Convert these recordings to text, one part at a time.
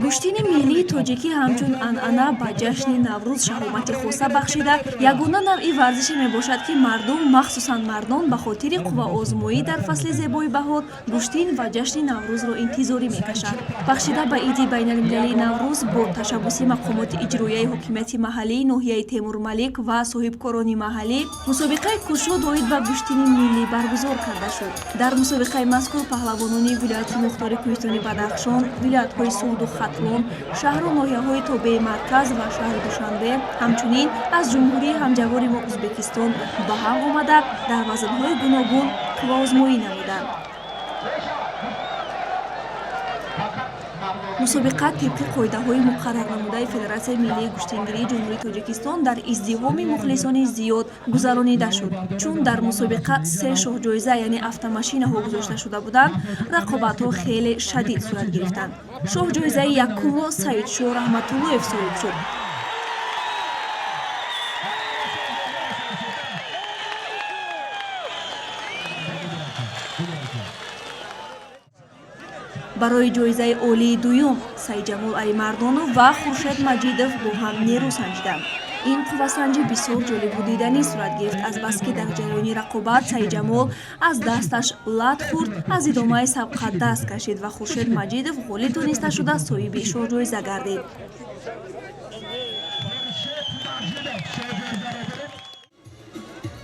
гӯштини миллии тоҷикӣ ҳамчун анъана ба ҷашни наврӯз шаҳомати хоса бахшида, ягона навъи варзише мебошад ки мардум, махсусан мардон, ба хотири қувваозмоӣ дар фасли зебои баҳор гӯштин ва ҷашни наврӯзро интизорӣ мекашад. Бахшида ба иди байналмилалии наврӯз бо ташаббуси мақомоти иҷроияи ҳокимияти маҳаллӣ, ноҳияи Темурмалик ва соҳибкорони маҳаллӣ, мусобиқаи кушод оид ба гӯштини миллӣ баргузор карда шуд. Дар мусобиқаи мазкур паҳлавонони вилояти мухтори Кӯҳистони Бадахшон, вилоятҳои Суғду Хатлон, шаҳру ноҳияҳои тобеи Марказ ва шаҳри Душанбе, ҳамчунин аз ҷумҳурии ҳамҷавори мо Ӯзбекистон ба ҳам омада дар вазнҳои гуногун қувваозмоӣ намуданд. мусобиқа тибқи қоидаҳои муқаррарнамудаи Федератсияи Миллии Гӯштингирии Ҷумҳурии Тоҷикистон дар издиҳоми мухлисони зиёд гузаронида шуд. Чун дар мусобиқа 3 шоҳҷоиза яъне автомашинаҳо гузошта шуда буданд, рақобатҳо хеле шадид сурат гирифтанд. шоҳҷоизаи якумро Саидшӯр Раҳматуллоев соҳиб шуд. барои ҷоизаи олии дуюм Саидҷамол Алимардонов ва Хуршед Маҷидов бо ҳам нерӯ санҷиданд. ин қуввасанҷӣ бисёр ҷолибу диданӣ сурат гирифт, азбаски дар ҷараёни рақобат Саидҷамол аз дасташ лат хӯрд, аз идомаи сабқа даст кашид ва Хуршед Маҷидов ғолиб дониста шуда соҳиби шоҳҷоиза гардид.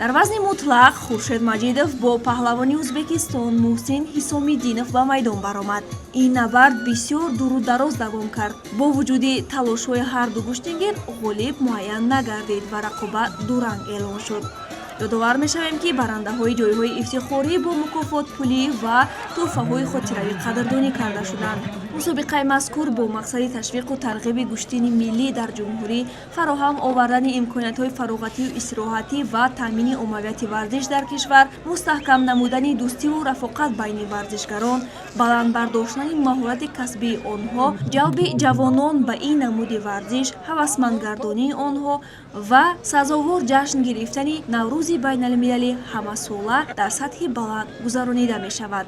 дар вазни мутлақ Хуршед Маҷидов бо паҳлавони Ӯзбекистон Муҳсин Ҳисомиддинов ба майдон баромад. ин набард бисёр дуру дароз давом кард. бо вуҷуди талошҳои ҳарду гӯштингир ғолиб муайян нагардид ва рақобат дуранг эълон шуд. ёдовар мешавем ки барандаҳои ҷойҳои ифтихорӣ бо мукофот пулӣ ва тӯҳфаҳои хотиравӣ қадрдонӣ карда шуданд. мусобиқаи мазкур бо мақсади ташвиқу тарғиби гӯштини миллӣ дар ҷумҳурӣ, фароҳам овардани имкониятҳои фароғатию истироҳатӣ ва таъмини оммавияти варзиш дар кишвар, мустаҳкам намудани дӯстиву рафоқат байни варзишгарон, баланд бардоштани маҳорати касбии онҳо, ҷалби ҷавонон ба ин намуди варзиш, ҳавасмандгардонии онҳо ва сазовор ҷашн гирифтани Наврӯзи байналмилалӣ ҳамасола дар сатҳи баланд гузаронида мешавад.